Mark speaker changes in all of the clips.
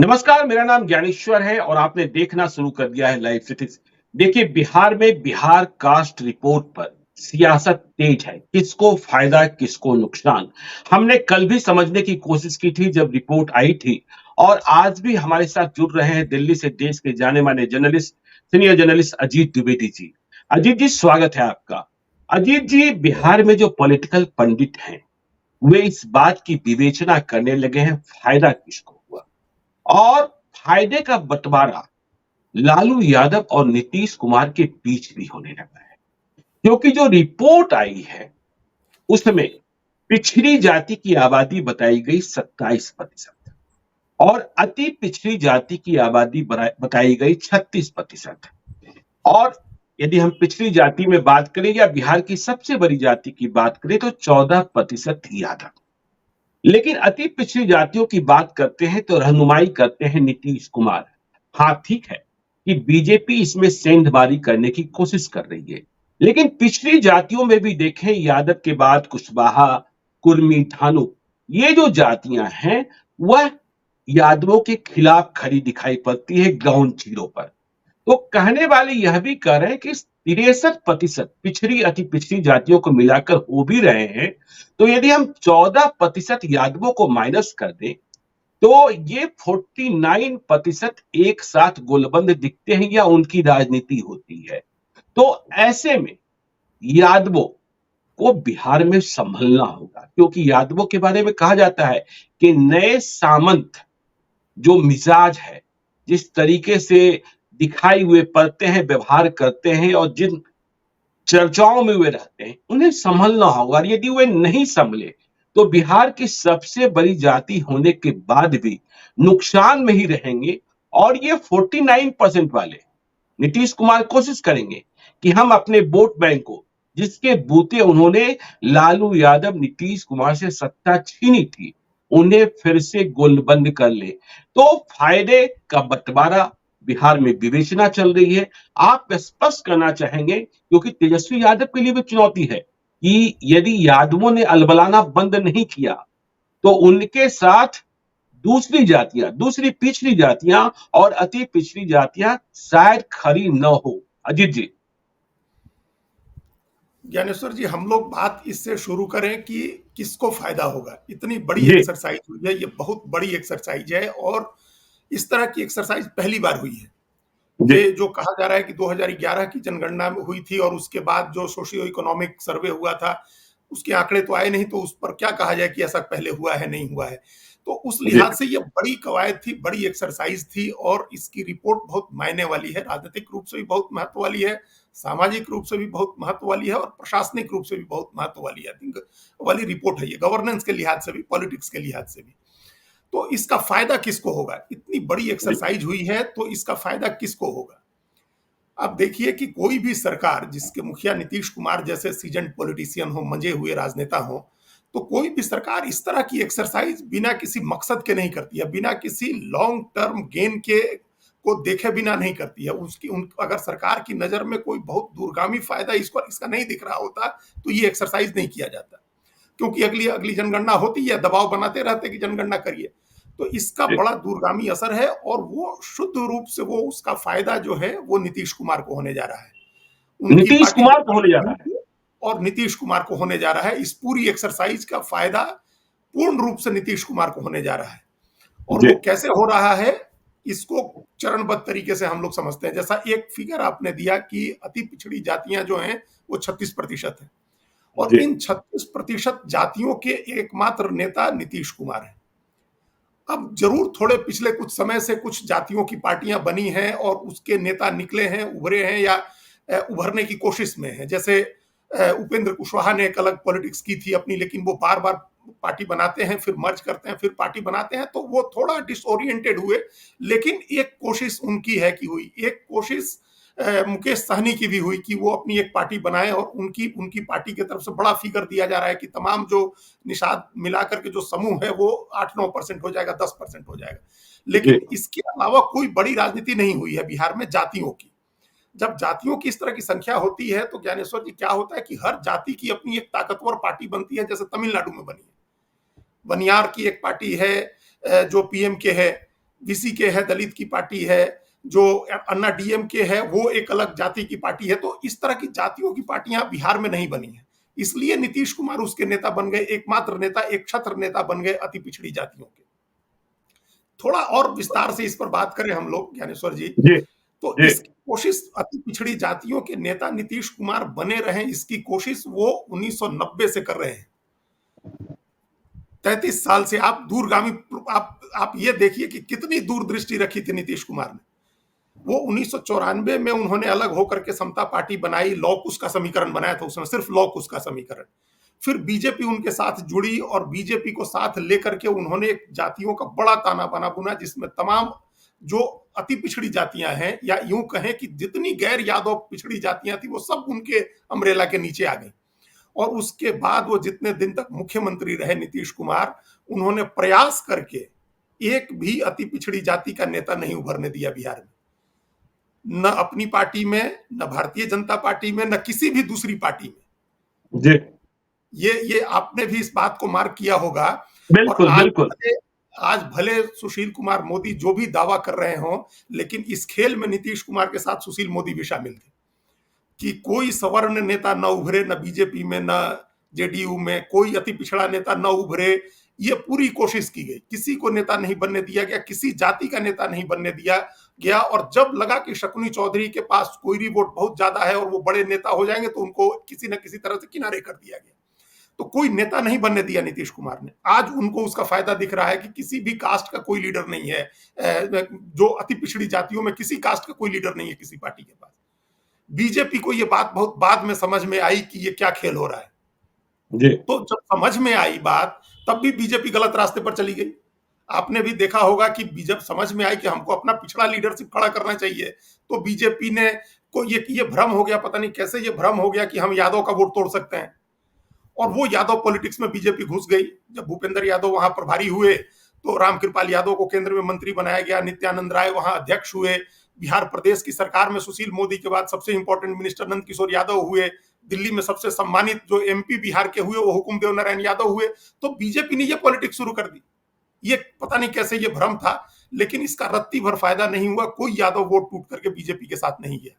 Speaker 1: नमस्कार, मेरा नाम ज्ञानेश्वर है और आपने देखना शुरू कर दिया है लाइव सिटीज। देखिए, बिहार में बिहार कास्ट रिपोर्ट पर सियासत तेज है। किसको फायदा, किसको नुकसान, हमने कल भी समझने की कोशिश की थी जब रिपोर्ट आई थी। और आज भी हमारे साथ जुड़ रहे हैं दिल्ली से देश के जाने माने journalist, senior journalist Ajit Dwivedi ji. Ajit ji, स्वागत है आपका। अजीत जी, बिहार में जो पॉलिटिकल पंडित हैं, वे इस बात की विवेचना करने लगे हैं फायदा किसको हुआ, और फायदे का बंटवारा लालू यादव और नीतीश कुमार के बीच भी होने लगा है। क्योंकि जो रिपोर्ट आई है उसमें पिछड़ी जाति की आबादी बताई गई 27% और अति पिछड़ी जाति की आबादी बताई गई 36%। और यदि हम पिछड़ी जाति में बात करें या बिहार की सबसे बड़ी जाति की बात करें तो 14% यादव। लेकिन अति पिछड़ी जातियों की बात करते हैं तो रहनुमाई करते हैं नीतीश कुमार। हाँ, ठीक है कि बीजेपी इसमें सेंधमारी करने की कोशिश कर रही है, लेकिन पिछड़ी जातियों में भी देखें, यादव के बाद कुशवाहा, कुर्मी, धानु, ये जो जातियां हैं वह यादवों के खिलाफ खड़ी दिखाई पड़ती है ग्राउंड जीरो पर। तो कहने वाले यह भी कह रहे हैं कि 63% पिछड़ी अति पिछड़ी जातियों को मिलाकर हो भी रहे हैं। तो यदि हम 14% यादवों को माइनस कर दें तो ये 49% एक साथ गोलबंद दिखते हैं या उनकी राजनीति होती है। तो ऐसे में यादवों को बिहार में संभलना होगा, क्योंकि यादवों के बारे में कहा जाता है कि नए सामंत जो मिजाज है, जिस तरीके से दिखाई हुए पड़ते हैं, व्यवहार करते हैं और जिन चर्चाओं में वे रहते हैं, उन्हें संभलना होगा। और यदि वे नहीं संभले तो बिहार की सबसे बड़ी जाति होने के बाद भी नुकसान में ही रहेंगे। और ये 49% वाले नीतीश कुमार कोशिश करेंगे कि हम अपने वोट बैंक को, जिसके बूते उन्होंने लालू यादव, नीतीश कुमार से सत्ता छीनी थी, उन्हें फिर से गोलबंद कर ले। तो फायदे का बंटवारा बिहार में विवेचना चल रही है। आप स्पष्ट करना चाहेंगे, क्योंकि तेजस्वी यादव के लिए भी चुनौती है कि यदि यादवों ने अलबलाना बंद नहीं किया तो उनके साथ दूसरी जातियां, दूसरी पिछड़ी जातियां और अति पिछड़ी जातियां शायद खड़ी न हो। अजीत जी।
Speaker 2: ज्ञानेश्वर जी, हम लोग बात इससे शुरू करें कि किसको फायदा होगा। इतनी बड़ी
Speaker 1: जी।
Speaker 2: एक्सरसाइज हुई है, ये बहुत बड़ी एक्सरसाइज है और इस तरह की एक्सरसाइज पहली बार हुई है।
Speaker 1: जी।
Speaker 2: ये जो कहा जा रहा है कि 2011 की जनगणना हुई थी और उसके बाद जो सोशियो इकोनॉमिक सर्वे हुआ था, उसके आंकड़े तो आए नहीं, तो उस पर क्या कहा जाए कि ऐसा पहले हुआ है, नहीं हुआ है। तो उस
Speaker 1: जी।
Speaker 2: लिहाज से ये बड़ी कवायद थी, बड़ी एक्सरसाइज थी और इसकी रिपोर्ट बहुत मायने वाली है। राजनीतिक रूप से भी बहुत महत्व वाली है, सामाजिक रूप से भी बहुत महत्व वाली है और प्रशासनिक रूप से भी बहुत महत्व वाली है। आई थिंक वाली रिपोर्ट है ये, गवर्नेंस के लिहाज से भी, पॉलिटिक्स के लिहाज से भी। तो इसका फायदा किसको होगा? इतनी बड़ी
Speaker 1: जी।
Speaker 2: एक्सरसाइज हुई है तो इसका फायदा किसको होगा? अब देखिए कि कोई भी सरकार जिसके मुखिया नीतीश कुमार जैसे सीजन्ड पॉलिटिशियन हो, मंजे हुए राजनेता हो, तो कोई भी सरकार इस तरह की एक्सरसाइज बिना किसी मकसद के नहीं करती है, बिना किसी लॉन्ग टर्म गेन के को देखे बिना नहीं करती है। उसकी अगर सरकार की नजर में कोई बहुत दूरगामी फायदा इसको इसका नहीं दिख रहा होता तो ये एक्सरसाइज नहीं किया जाता, क्योंकि अगली अगली जनगणना होती है, दबाव बनाते रहते कि जनगणना करिए। तो इसका
Speaker 1: जी।
Speaker 2: बड़ा दूरगामी असर है और वो शुद्ध रूप से वो उसका फायदा जो है वो नीतीश कुमार को होने जा रहा है। उनकी
Speaker 1: नीतीश
Speaker 2: पार्टी
Speaker 1: कुमार को होने जा रहा है।
Speaker 2: और नीतीश कुमार को होने जा रहा है। इस पूरी एक्सरसाइज का फायदा पूर्ण रूप से नीतीश कुमार को होने जा रहा है। और
Speaker 1: जी।
Speaker 2: वो कैसे हो रहा है, इसको चरणबद्ध तरीके से हम लोग समझते हैं। जैसा एक फिगर आपने दिया कि अति पिछड़ी जातियां जो हैं वो 36% है और
Speaker 1: जी।
Speaker 2: इन 36% जातियों के एकमात्र नेता नीतीश कुमार है। अब जरूर थोड़े पिछले कुछ समय से कुछ जातियों की पार्टियां बनी हैं और उसके नेता निकले हैं, उभरे हैं या उभरने की कोशिश में हैं। जैसे उपेंद्र कुशवाहा ने एक अलग पॉलिटिक्स की थी अपनी, लेकिन वो बार बार पार्टी बनाते हैं, फिर मर्ज करते हैं, फिर पार्टी बनाते हैं, तो वो थोड़ा डिसओरिएंटेड हुए। लेकिन एक कोशिश उनकी है कि हुई, एक कोशिश मुकेश सहनी की भी हुई कि वो अपनी एक पार्टी बनाए और उनकी उनकी पार्टी की तरफ से बड़ा फिगर दिया जा रहा है कि तमाम जो निषाद मिलाकर के जो समूह है वो 8-9% हो जाएगा, 10% हो जाएगा।
Speaker 1: जी।
Speaker 2: लेकिन इसके अलावा कोई बड़ी राजनीति नहीं हुई है बिहार में जातियों की। जब जातियों की इस तरह की संख्या होती है तो ज्ञानेश्वर जी क्या होता है कि हर जाति की अपनी एक ताकतवर पार्टी बनती है। जैसे तमिलनाडु में बनी है, बनियार की एक पार्टी है जो पीएम के है, वीसीके है, दलित की पार्टी है, जो अन्ना डीएमके है वो एक अलग जाति की पार्टी है। तो इस तरह की जातियों की पार्टियां बिहार में नहीं बनी है, इसलिए नीतीश कुमार उसके नेता बन गए, एकमात्र नेता, एक छत्र नेता बन गए अति पिछड़ी जातियों के। थोड़ा और विस्तार से इस पर बात करें हम लोग ज्ञानेश्वर जी,
Speaker 1: जी
Speaker 2: तो
Speaker 1: जी
Speaker 2: इसकी कोशिश अति पिछड़ी जातियों के नेता नीतीश कुमार बने रहे, इसकी कोशिश वो 1990 से कर रहे हैं। 33 साल से आप दूरगामी, आप ये देखिए कि कितनी दूरदृष्टि रखी थी नीतीश कुमार ने। वो 1994 में उन्होंने अलग होकर के समता पार्टी बनाई, लॉकुश का समीकरण बनाया था उसमें, सिर्फ लॉकुश का समीकरण। फिर बीजेपी उनके साथ जुड़ी और बीजेपी को साथ लेकर के उन्होंने एक जातियों का बड़ा ताना बाना बुना, जिसमें तमाम जो अति पिछड़ी जातियां हैं, या यूं कहें कि जितनी गैर यादव पिछड़ी जातियां थी, वो सब उनके अम्ब्रेला के नीचे आ गई। और उसके बाद वो जितने दिन तक मुख्यमंत्री रहे नीतीश कुमार, उन्होंने प्रयास करके एक भी अति पिछड़ी जाति का नेता नहीं उभरने दिया बिहार में, न अपनी पार्टी में, न भारतीय जनता पार्टी में, न किसी भी दूसरी पार्टी में।
Speaker 1: जी,
Speaker 2: ये आपने भी इस बात को मार्क किया होगा। और
Speaker 1: बिल्कुल बिल्कुल।
Speaker 2: आज भले सुशील कुमार मोदी जो भी दावा कर रहे हों, लेकिन इस खेल में नीतीश कुमार के साथ सुशील मोदी भी शामिल थे कि कोई सवर्ण नेता न उभरे, न बीजेपी में, न जेडीयू में, कोई अति पिछड़ा नेता न उभरे। ये पूरी कोशिश की गई, किसी को नेता नहीं बनने दिया गया, किसी जाति का नेता नहीं बनने दिया गया। और जब लगा कि शकुनी चौधरी के पास कोयरी वोट बहुत ज्यादा है और वो बड़े नेता हो जाएंगे, तो उनको किसी न किसी तरह से किनारे कर दिया गया। तो कोई नेता नहीं बनने दिया नीतीश कुमार ने। आज उनको उसका फायदा दिख रहा है कि किसी भी कास्ट का कोई लीडर नहीं है, जो अति पिछड़ी जातियों में किसी कास्ट का कोई लीडर नहीं है किसी पार्टी के पास। बीजेपी को ये बात बहुत बाद में समझ में आई कि ये क्या खेल हो रहा है।
Speaker 1: जी
Speaker 2: तो जब समझ में आई बात, तब भी बीजेपी गलत रास्ते पर चली गई। आपने भी देखा होगा कि जब समझ में आई कि हमको अपना पिछड़ा लीडरशिप खड़ा करना चाहिए, तो बीजेपी ने को ये भ्रम हो गया, पता नहीं कैसे ये भ्रम हो गया कि हम यादव का वोट तोड़ सकते हैं। और वो यादव पॉलिटिक्स में बीजेपी घुस गई। जब भूपेंद्र यादव वहां प्रभारी हुए, तो रामकृपाल यादव को केंद्र में मंत्री बनाया गया, नित्यानंद राय वहां अध्यक्ष हुए। बिहार प्रदेश की सरकार में सुशील मोदी के बाद सबसे इंपॉर्टेंट मिनिस्टर नंद किशोर यादव हुए। दिल्ली में सबसे सम्मानित जो एमपी बिहार के हुए वो हुकुमदेव नारायण यादव हुए। तो बीजेपी ने ये पॉलिटिक्स शुरू कर दी। ये पता नहीं कैसे ये भ्रम था, लेकिन इसका रत्ती भर फायदा नहीं हुआ। कोई यादव वोट टूट करके बीजेपी के साथ नहीं गया।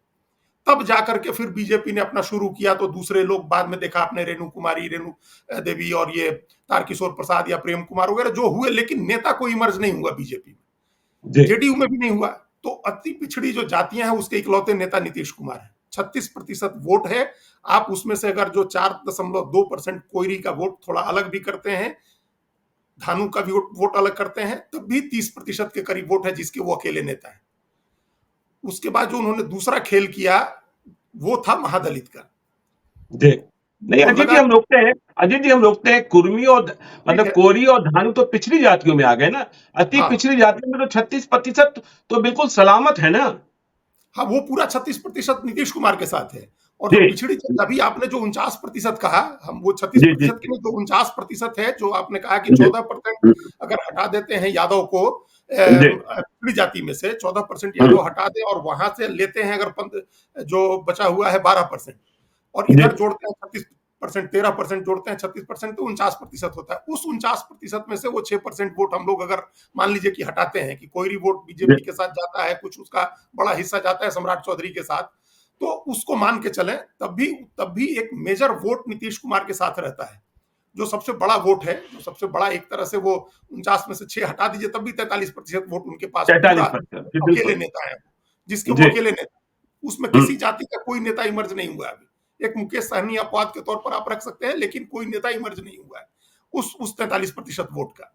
Speaker 2: तब जाकर के फिर बीजेपी ने अपना शुरू किया, तो दूसरे लोग बाद में देखा आपने, रेणु कुमारी, रेणु देवी और ये तारकिशोर प्रसाद या प्रेम कुमार वगैरह जो हुए, लेकिन नेता कोई इमर्ज नहीं हुआ बीजेपी में, जेडीयू में भी नहीं हुआ। तो अति पिछड़ी जो जातियां हैं उसके इकलौते नेता नीतीश कुमार है। 36% वोट है। आप उसमें से अगर जो 4.2% कोयरी का वोट थोड़ा अलग भी करते हैं, धानु का भी वोट अलग करते हैं, तब भी 30% के करीब वोट है जिसके वो अकेले नेता है। उसके बाद जो उन्होंने दूसरा खेल किया वो था महादलित का।
Speaker 1: जी नहीं अजीत जी, हम रोकते हैं, अजीत जी हम रोकते हैं। कुर्मी और मतलब कोरी और धानु तो पिछड़ी जातियों में आ गए ना। अति पिछड़ी जातियों में तो 36% तो बिल्कुल सलामत है ना।
Speaker 2: हाँ, वो पूरा 36% नीतीश कुमार के साथ है। और जो पिछड़ी, अभी आपने जो 49% कहा, हम वो 36% की नहीं, जो 49% है, जो आपने कहा कि 14% अगर हटा देते हैं यादव को पिछड़ी जाति में से, 14% यादव हटा दे और वहां से लेते हैं अगर जो बचा हुआ है 12%, और इधर जोड़ते हैं 36%, 13% जोड़ते हैं 36%, तो 49% होता है। उस 49% में से वो 6% वोट हम लोग अगर मान लीजिए कि हटाते हैं, कि कोई वोट बीजेपी के साथ जाता है, कुछ उसका बड़ा हिस्सा जाता है सम्राट चौधरी के साथ, तो उसको मान के चलें, तब भी एक मेजर वोट नीतीश कुमार के साथ रहता है। जो सबसे बड़ा वोट है, जो सबसे बड़ा, एक तरह से वो 49 में से 6 हटा दीजिए, तब भी 43% वोट उनके पास, अकेले नेता है जिसके वो अकेले नेता, उसमें किसी जाति का कोई नेता इमर्ज नहीं हुआ अभी। एक मुकेश सहनी अपवाद के तौर पर आप रख सकते हैं, लेकिन कोई नेता इमर्ज नहीं हुआ है उस 43% वोट का।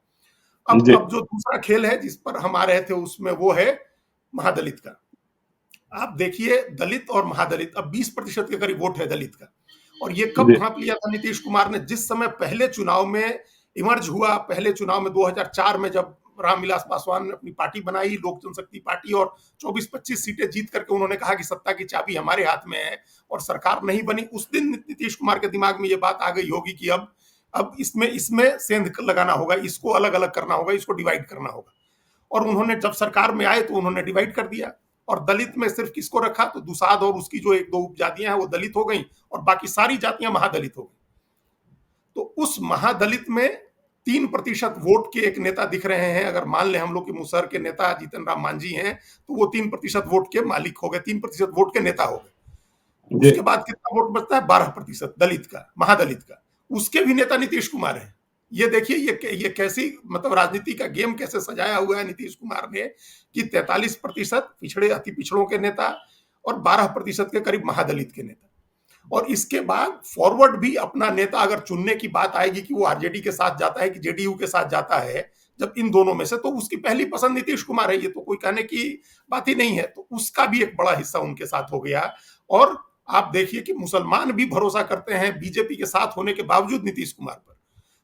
Speaker 2: अब जो दूसरा खेल है जिस पर हम आ रहे थे, उसमें वो है महादलित का। आप देखिए, दलित और महादलित, अब 20% के करीब वोट है दलित का। और ये कब भांप लिया था नीतीश कुमार ने? जिस समय पहले चुनाव में इमर्ज हुआ, पहले चुनाव में 2004 में जब रामविलास पासवान ने अपनी पार्टी बनाई, लोक जनशक्ति पार्टी, और 24-25 सीटें जीत करके उन्होंने कहा कि सत्ता की चाबी हमारे हाथ में है, और सरकार नहीं बनी। उस दिन नीतीश कुमार के दिमाग में ये बात आ गई होगी कि अब इसमें सेंध लगाना होगा, इसको अलग अलग करना होगा, इसको डिवाइड करना होगा। और उन्होंने जब सरकार में आए तो उन्होंने डिवाइड कर दिया, और दलित में सिर्फ किसको रखा? तो दुसाध और उसकी जो 1-2 उपजातियां हैं वो दलित हो गई, और बाकी सारी जातियां महादलित हो गई। तो उस महादलित में 3% वोट के एक नेता दिख रहे हैं। अगर मान लें हम लोग कि मुसहर के नेता जीतन राम मांझी हैं, तो वो 3% वोट के मालिक हो गए, 3% वोट के नेता हो गए।
Speaker 1: जी
Speaker 2: उसके बाद कितना वोट बचता है? 12% दलित का, महादलित का। उसके भी नेता नीतीश कुमार हैं। ये देखिए ये कैसी मतलब राजनीति का गेम कैसे सजाया हुआ है नीतीश कुमार ने, कि 43% पिछड़े अति पिछड़ों के नेता और 12% के करीब महादलित के नेता। और इसके बाद फॉरवर्ड भी अपना नेता अगर चुनने की बात आएगी कि वो आरजेडी के साथ जाता है कि जेडीयू के साथ जाता है, जब इन दोनों में से, तो उसकी पहली पसंद नीतीश कुमार है। ये तो कोई कहने की बात ही नहीं है। तो उसका भी एक बड़ा हिस्सा उनके साथ हो गया। और आप देखिए कि मुसलमान भी भरोसा करते हैं बीजेपी के साथ होने के बावजूद नीतीश कुमार पर,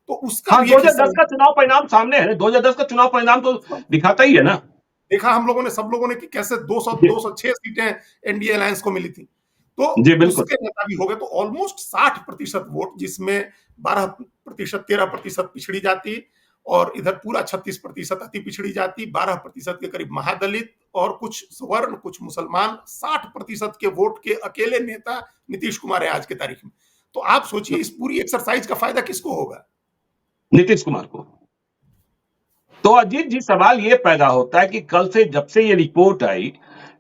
Speaker 2: तो उसका
Speaker 1: हाँ,
Speaker 2: भी एक हिस्सा
Speaker 1: 2010 का चुनाव परिणाम सामने है। 2010 का चुनाव परिणाम तो दिखाता ही है ना।
Speaker 2: देखा हम लोगों ने, सब लोगों ने, कि कैसे 200
Speaker 1: जी
Speaker 2: 206 सीटें एनडीए अलायंस को मिली थी। तो
Speaker 1: जी, बिल्कुल।
Speaker 2: उसके नेता भी हो गए। तो ऑलमोस्ट 60% वोट, जिसमें 12%, 13% पिछड़ी जाति और इधर पूरा 36% अति पिछड़ी जाति, 12% के करीब महादलित और कुछ सवर्ण, कुछ मुसलमान, 60% के वोट के अकेले नेता नीतीश कुमार है आज की तारीख में। तो आप सोचिए इस पूरी एक्सरसाइज का फायदा किसको होगा?
Speaker 1: नीतीश कुमार को। तो अजीत जी, सवाल ये पैदा होता है कि कल से जब से ये रिपोर्ट आई,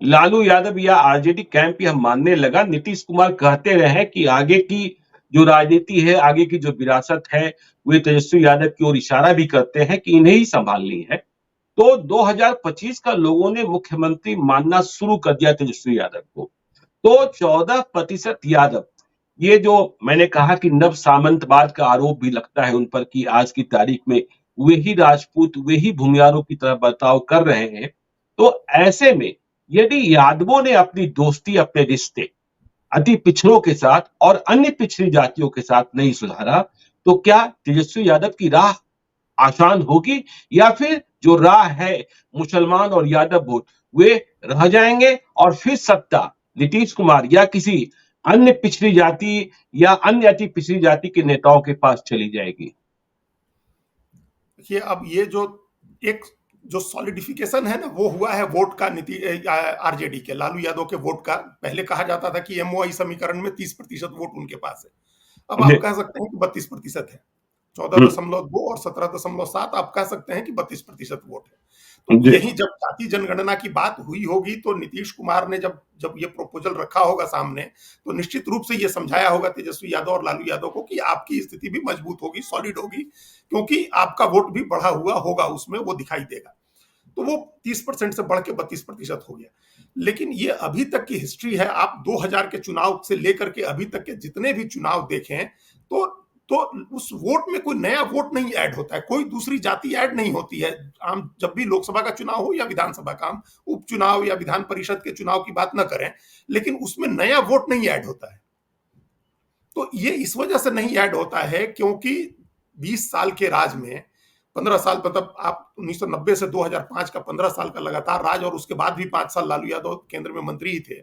Speaker 1: लालू यादव या आरजेडी कैंप यह मानने लगा, नीतीश कुमार कहते रहे कि आगे की जो राजनीति है, आगे की जो विरासत है, वे तेजस्वी यादव की ओर इशारा भी करते हैं कि इन्हें ही संभालनी है। तो 2025 का लोगों ने मुख्यमंत्री मानना शुरू कर दिया तेजस्वी यादव को। तो 14% यादव, ये जो मैंने कहा कि नव सामंतवाद का आरोप भी लगता है उन पर कि आज की तारीख में वे ही राजपूत, वे ही भूमियारों की तरह बर्ताव कर रहे हैं। तो ऐसे में यदि यादवों ने अपनी दोस्ती, अपने रिश्ते अति पिछड़ों के साथ और अन्य पिछड़ी जातियों के साथ नहीं सुधारा, तो क्या तेजस्वी यादव की राह आसान होगी, या फिर जो राह है मुसलमान और यादव वोट, वे रह जाएंगे और फिर सत्ता नीतीश कुमार या किसी अन्य पिछड़ी जाति या अन्य अति पिछड़ी जाति के नेताओं के पास चली जाएगी?
Speaker 2: देखिए, अब ये जो एक जो सॉलिडिफिकेशन है ना, वो हुआ है वोट का, आरजेडी के, लालू यादव के वोट का। पहले कहा जाता था कि एमओआई समीकरण में 30% वोट उनके पास है। अब
Speaker 1: जी।
Speaker 2: आप कह सकते हैं कि 32% है।
Speaker 1: हम्म,
Speaker 2: 14.2 और 17.7 आप कह सकते हैं कि 32% वोट है। तो
Speaker 1: जी
Speaker 2: यही जब जाति जनगणना की बात हुई होगी, तो नीतीश कुमार ने जब जब ये प्रपोजल रखा होगा सामने, तो निश्चित रूप से ये समझाया होगा तेजस्वी यादव और लालू यादव को कि आपकी स्थिति भी मजबूत होगी, सॉलिड होगी, क्योंकि आपका वोट भी बढ़ा हुआ होगा, उसमें वो दिखाई देगा। तो वो 30% से बढ़ के 32% हो गया। लेकिन ये अभी तक की हिस्ट्री है। आप 2000 के चुनाव से लेकर के अभी तक के जितने भी चुनाव देखें, तो तो उस वोट में कोई नया वोट नहीं ऐड होता है, कोई दूसरी जाति ऐड नहीं होती है। आम जब भी लोकसभा का चुनाव हो या विधानसभा का, हम उपचुनाव या विधान परिषद के चुनाव की बात न करें, लेकिन उसमें नया वोट नहीं ऐड होता है। तो ये इस वजह से नहीं ऐड होता है क्योंकि 20 साल के राज में, 15 साल, मतलब आप 1990 से 2005 का 15 साल का लगातार राज, और उसके बाद भी 5 साल लालू यादव केंद्र में मंत्री ही थे।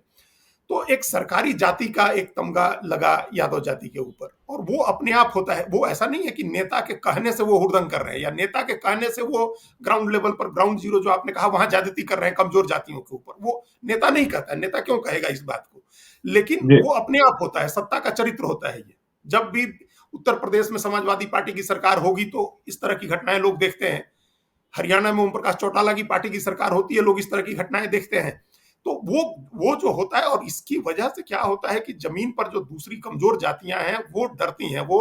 Speaker 2: तो एक सरकारी जाति का एक तमगा लगा यादव जाति के ऊपर, और वो अपने आप होता है। वो ऐसा नहीं है कि नेता के कहने से वो हुड़दंग कर रहे हैं, या नेता के कहने से वो ग्राउंड लेवल पर, ग्राउंड जीरो जो आपने कहा, वहां ज्यादती कर रहे हैं कमजोर जातियों के ऊपर। वो नेता नहीं कहता, नेता क्यों कहेगा इस बात को, लेकिन
Speaker 1: जी
Speaker 2: वो अपने आप होता है, सत्ता का चरित्र होता है ये। जब भी उत्तर प्रदेश में समाजवादी पार्टी की सरकार होगी, तो इस तरह की घटनाएं लोग देखते हैं। हरियाणा में ओम प्रकाश चौटाला की पार्टी की सरकार होती है, लोग इस तरह की घटनाएं देखते हैं। तो वो जो होता है, और इसकी वजह से क्या होता है कि जमीन पर जो दूसरी कमजोर जातियां हैं वो डरती हैं, वो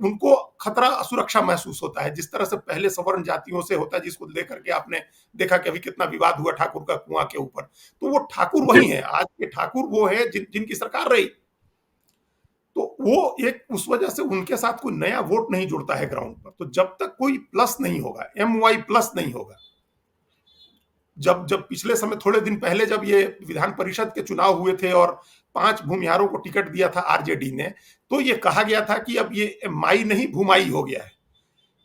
Speaker 2: उनको खतरा, असुरक्षा महसूस होता है। जिस तरह से पहले सवर्ण जातियों से होता है, जिसको लेकर के आपने देखा कि अभी कितना विवाद हुआ ठाकुर का कुआं के ऊपर, तो वो ठाकुर
Speaker 1: जी
Speaker 2: वही है, आज के ठाकुर वो है जिनकी सरकार रही। तो वो एक उस वजह से उनके साथ कोई नया वोट नहीं जुड़ता है ग्राउंड पर। तो जब तक कोई प्लस नहीं होगा, एमवाई प्लस नहीं होगा, जब जब पिछले समय, थोड़े दिन पहले जब ये विधान परिषद के चुनाव हुए थे और 5 भूमिहारों को टिकट दिया था आरजेडी ने, तो ये कहा गया था कि अब ये माई नहीं भूमाई हो गया है।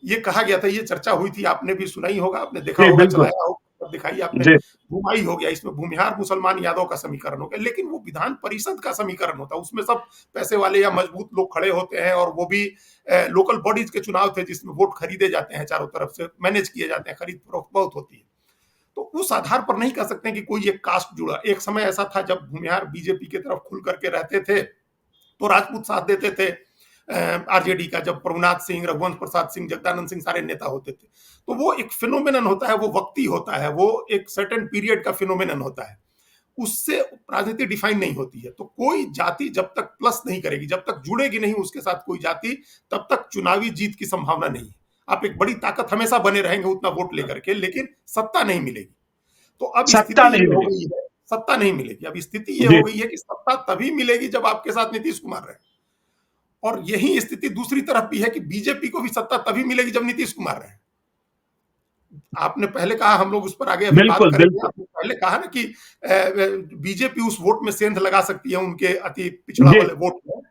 Speaker 2: ये कहा गया था, ये चर्चा हुई थी, आपने भी सुनाई होगा, आपने देखा
Speaker 1: जी,
Speaker 2: होगा,
Speaker 1: बिल्कुल।
Speaker 2: चलाया होगा, दिखाई आपने।
Speaker 1: जी
Speaker 2: भूमाई हो गया, इसमें भूमिहार मुसलमान यादव का समीकरण हो गया। लेकिन वो विधान परिषद का समीकरण होता है, उसमें सब पैसे वाले या मजबूत लोग खड़े होते हैं, और वो भी लोकल बॉडीज के चुनाव थे जिसमें वोट खरीदे जाते हैं, चारों तरफ से मैनेज किए जाते हैं, खरीद फरोख्त बहुत होती है। तो उस आधार पर नहीं कह सकते कि कोई एक कास्ट जुड़ा। एक समय ऐसा था जब भूमिहार बीजेपी की तरफ खुल करके रहते थे, तो राजपूत साथ देते थे, आरजेडी का, जब प्रभुनाथ सिंह, रघुवंश प्रसाद सिंह, जगदानंद सिंह सारे नेता होते थे। तो वो एक फिनोमेनन होता है, वो वक्ती होता है, वो एक सर्टेन पीरियड का फिनोमेनन होता है, उससे राजनीति डिफाइन नहीं होती है। तो कोई जाति जब तक प्लस नहीं करेगी, जब तक जुड़ेगी नहीं उसके साथ कोई जाति, तब तक चुनावी जीत की संभावना नहीं है। आप एक बड़ी ताकत हमेशा बने रहेंगे उतना वोट लेकर के, लेकिन सत्ता नहीं मिलेगी। तो अब
Speaker 1: सत्ता
Speaker 2: स्थिति
Speaker 1: नहीं
Speaker 2: ये हो
Speaker 1: मिलेगी।
Speaker 2: गई है, सत्ता नहीं मिलेगी। अब स्थिति ये
Speaker 1: जी।
Speaker 2: हो गई है कि सत्ता तभी मिलेगी जब आपके साथ नीतीश कुमार रहे, और यही स्थिति दूसरी तरफ भी है कि बीजेपी को भी सत्ता तभी मिलेगी जब नीतीश कुमार रहे। आपने पहले कहा, हम लोग उस पर आगे अभी बात
Speaker 1: बिल्कुल,
Speaker 2: करेंगे,
Speaker 1: बिल्कुल।
Speaker 2: आपने पहले कहा ना कि बीजेपी उस वोट में सेंध लगा सकती है उनके अति पिछड़ा
Speaker 1: जी।
Speaker 2: वाले वोट में,
Speaker 1: हुँ।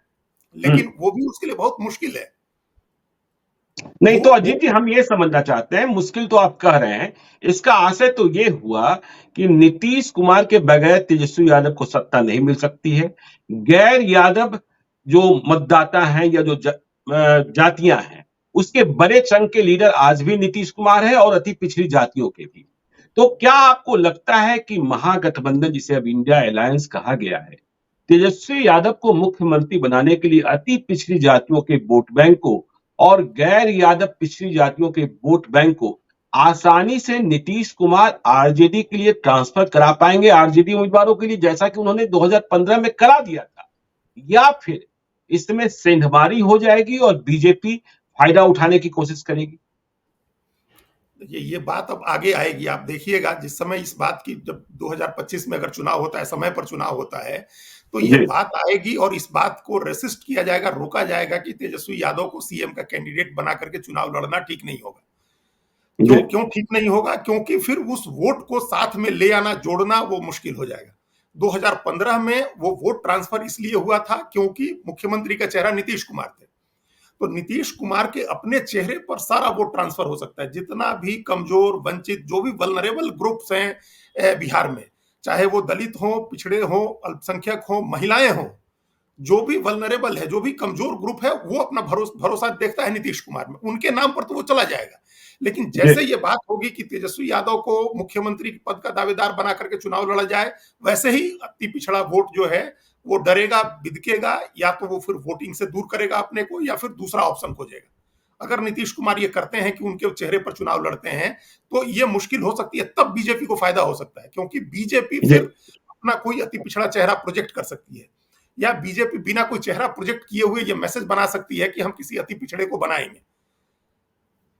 Speaker 2: लेकिन वो भी उसके लिए बहुत मुश्किल है।
Speaker 1: नहीं
Speaker 2: वो
Speaker 1: तो
Speaker 2: वो
Speaker 1: अजीत जी, हम ये समझना चाहते हैं, मुश्किल तो आप कह रहे हैं, इसका आशय तो ये हुआ कि नीतीश कुमार के बगैर तेजस्वी यादव को सत्ता नहीं मिल सकती है। गैर यादव जो मतदाता हैं या जो जातियां हैं, उसके बड़े चंग के लीडर आज भी नीतीश कुमार है और अति पिछड़ी जातियों के भी। तो क्या आपको लगता है कि महागठबंधन, जिसे अब इंडिया अलायंस कहा गया है, तेजस्वी यादव को मुख्यमंत्री बनाने के लिए अति पिछड़ी जातियों के वोट बैंक को और गैर यादव पिछड़ी जातियों के वोट बैंक को आसानी से नीतीश कुमार आरजेडी के लिए ट्रांसफर करा पाएंगे, आरजेडी उम्मीदवारों के लिए, जैसा कि उन्होंने 2015 में करा दिया था? या फिर इसमें सेंधमारी हो जाएगी और बीजेपी फायदा उठाने की कोशिश करेगी?
Speaker 2: ये बात अब आगे आएगी, आप देखिएगा जिस समय इस बात की, जब 2025 में अगर चुनाव होता है, समय पर चुनाव होता है, तो ये
Speaker 1: जी।
Speaker 2: बात आएगी और इस बात को रेसिस्ट किया जाएगा, रोका जाएगा कि तेजस्वी यादव को सीएम का कैंडिडेट बना करके चुनाव लड़ना ठीक नहीं होगा।
Speaker 1: जी।
Speaker 2: क्यों ठीक नहीं होगा? क्योंकि फिर उस वोट को साथ में ले आना, जोड़ना वो मुश्किल हो जाएगा। 2015 में वो वोट ट्रांसफर इसलिए हुआ था क्योंकि मुख्यमंत्री का चेहरा नीतीश कुमार थे। तो नीतीश कुमार के अपने चेहरे पर सारा वोट ट्रांसफर हो सकता है। जितना भी कमजोर, वंचित, जो भी वल्नरेबल ग्रुप्स हैं बिहार में, चाहे वो दलित हो, पिछड़े हो, अल्पसंख्यक हो, महिलाएं हो, जो भी वल्नरेबल है, जो भी कमजोर ग्रुप है, वो अपना भरोसा देखता है नीतीश कुमार में, उनके नाम पर तो वो चला जाएगा। लेकिन
Speaker 1: जी।
Speaker 2: जैसे ये बात होगी कि तेजस्वी यादव को मुख्यमंत्री पद का दावेदार बना करके चुनाव लड़ा जाए, वैसे ही अति पिछड़ा वोट जो है वो डरेगा, बिदकेगा, या तो वो फिर वोटिंग से दूर करेगा अपने को, या फिर दूसरा ऑप्शन खोजेगा। अगर नीतीश कुमार ये करते हैं कि उनके चेहरे पर चुनाव लड़ते हैं, तो ये मुश्किल हो सकती है, तब बीजेपी को फायदा हो सकता है, क्योंकि बीजेपी
Speaker 1: जी।
Speaker 2: फिर अपना कोई अति पिछड़ा चेहरा प्रोजेक्ट कर सकती है, या बीजेपी बिना कोई चेहरा प्रोजेक्ट किए हुए ये मैसेज बना सकती है कि हम किसी अति पिछड़े को बनाएंगे।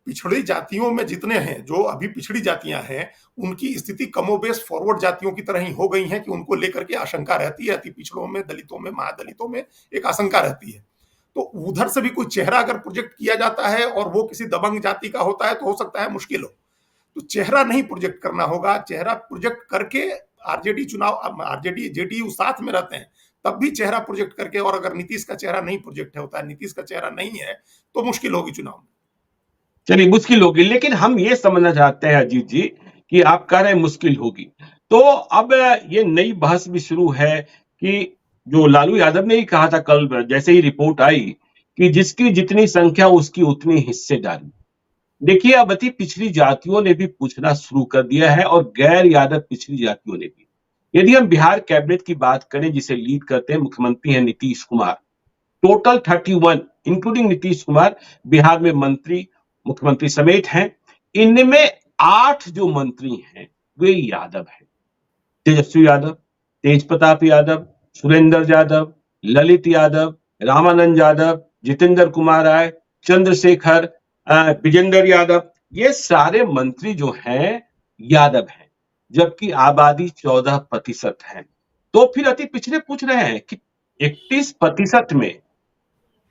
Speaker 2: पिछड़ी जातियों में जितने हैं, जो अभी पिछड़ी जातियां हैं, उनकी स्थिति कमोबेश फॉरवर्ड जातियों की तरह ही हो गई है कि उनको लेकर के आशंका रहती है। अति पिछड़ों में, दलितों में, महादलितों में एक आशंका रहती है। तो उधर से भी कोई चेहरा अगर प्रोजेक्ट किया जाता है और वो किसी दबंग जाति का होता है, तो हो सकता है मुश्किल हो। तो चेहरा नहीं प्रोजेक्ट करना होगा, चेहरा प्रोजेक्ट करके आरजेडी चुनाव, आरजेडी जेडीयू साथ में रहते हैं, तब भी चेहरा प्रोजेक्ट करके, और अगर नीतीश का चेहरा नहीं प्रोजेक्ट होता है, नीतीश का चेहरा नहीं है, तो मुश्किल होगी चुनाव में।
Speaker 1: चलिए, मुश्किल होगी, लेकिन हम ये समझना चाहते हैं अजीत जी कि आप कह रहे हैं मुश्किल होगी, तो अब ये नई बहस भी शुरू है कि जो लालू यादव ने ही कहा था कल, जैसे ही रिपोर्ट आई, कि जिसकी जितनी संख्या उसकी उतनी हिस्सेदारी। देखिए, अब अति पिछड़ी जातियों ने भी पूछना शुरू कर दिया है और गैर यादव पिछड़ी जातियों ने भी। यदि हम बिहार कैबिनेट की बात करें, जिसे लीड करते हैं मुख्यमंत्री हैं नीतीश कुमार, टोटल 31 इंक्लूडिंग नीतीश कुमार बिहार में मंत्री, मुख्यमंत्री समेत हैं। इनमें 8 जो मंत्री हैं वे यादव हैं। तेजस्वी यादव, तेज प्रताप यादव, सुरेंद्र यादव, ललित यादव, रामानंद यादव, जितेंद्र कुमार राय, चंद्रशेखर, विजेंद्र यादव, ये सारे मंत्री जो हैं यादव हैं, जबकि आबादी 14% है। तो फिर अति पिछड़े पूछ रहे हैं कि 31% में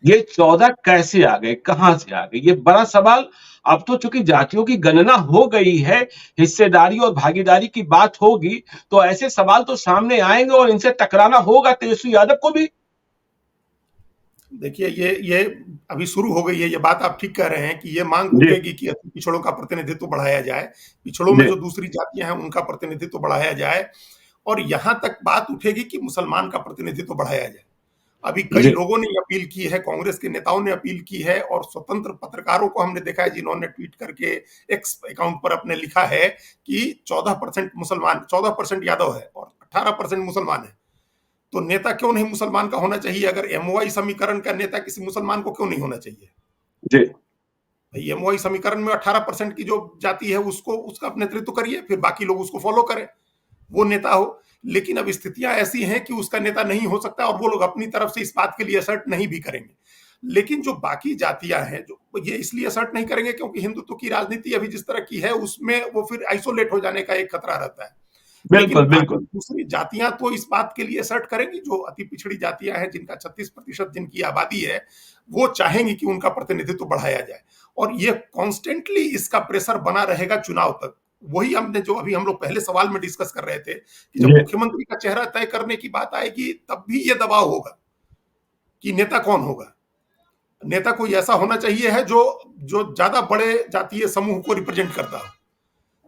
Speaker 1: ये 14 कैसे आ गए, कहां से आ गए? ये बड़ा सवाल। अब तो चूंकि जातियों की गणना हो गई है, हिस्सेदारी और भागीदारी की बात होगी, तो ऐसे सवाल तो सामने आएंगे और इनसे टकराना होगा तेजस्वी यादव को भी।
Speaker 2: देखिए, ये अभी शुरू हो गई है, ये बात आप ठीक कह रहे हैं कि ये मांग
Speaker 1: जी।
Speaker 2: उठेगी कि अति पिछड़ों का प्रतिनिधित्व बढ़ाया जाए, पिछड़ों में
Speaker 1: जी।
Speaker 2: जो दूसरी जातियां हैं उनका प्रतिनिधित्व बढ़ाया जाए, और यहां तक बात उठेगी कि मुसलमान का प्रतिनिधित्व बढ़ाया जाए। अभी कई
Speaker 1: जी।
Speaker 2: लोगों ने अपील की है, कांग्रेस के नेताओं ने अपील की है, और स्वतंत्र पत्रकारों को हमने देखा है जिन्होंने ट्वीट करके एक्स अकाउंट पर अपने लिखा है कि 14% मुसलमान, 14% यादव है और 18% मुसलमान है। तो नेता क्यों नहीं मुसलमान का होना चाहिए? अगर एमओआई समीकरण का नेता किसी मुसलमान को क्यों नहीं होना चाहिए?
Speaker 1: जी।
Speaker 2: भाई एमओआई समीकरण में 18% की जो जाति है उसको उसका आप नेतृत्व करिए, फिर बाकी लोग उसको फॉलो करें, वो नेता हो। लेकिन अब स्थितियां ऐसी हैं कि उसका नेता नहीं हो सकता और वो लोग अपनी तरफ से इस बात के लिए असर्ट नहीं भी करेंगे। लेकिन जो बाकी जातियां हैं जो ये इसलिए असर्ट नहीं करेंगे क्योंकि हिंदुत्व की राजनीति अभी जिस तरह की है उसमें वो फिर आइसोलेट हो जाने का एक खतरा रहता है। लेकिन
Speaker 1: बिल्कुल,
Speaker 2: बाकी
Speaker 1: बिल्कुल।
Speaker 2: दूसरी जातियां तो इस बात के लिए असर्ट करेंगी, जो अति पिछड़ी जातियां हैं जिनका 36% जिनकी आबादी है, वो चाहेंगी कि उनका प्रतिनिधित्व बढ़ाया जाए और ये कॉन्स्टेंटली इसका प्रेशर बना रहेगा चुनाव तक। वही हमने जो अभी हम लोग पहले सवाल में डिस्कस कर रहे थे कि जब
Speaker 1: जी।
Speaker 2: मुख्यमंत्री का चेहरा तय करने की बात आएगी तब भी ये दबाव होगा कि नेता कौन होगा। नेता कोई ऐसा होना चाहिए है जो जो ज्यादा बड़े जातीय समूह को रिप्रेजेंट करता हो।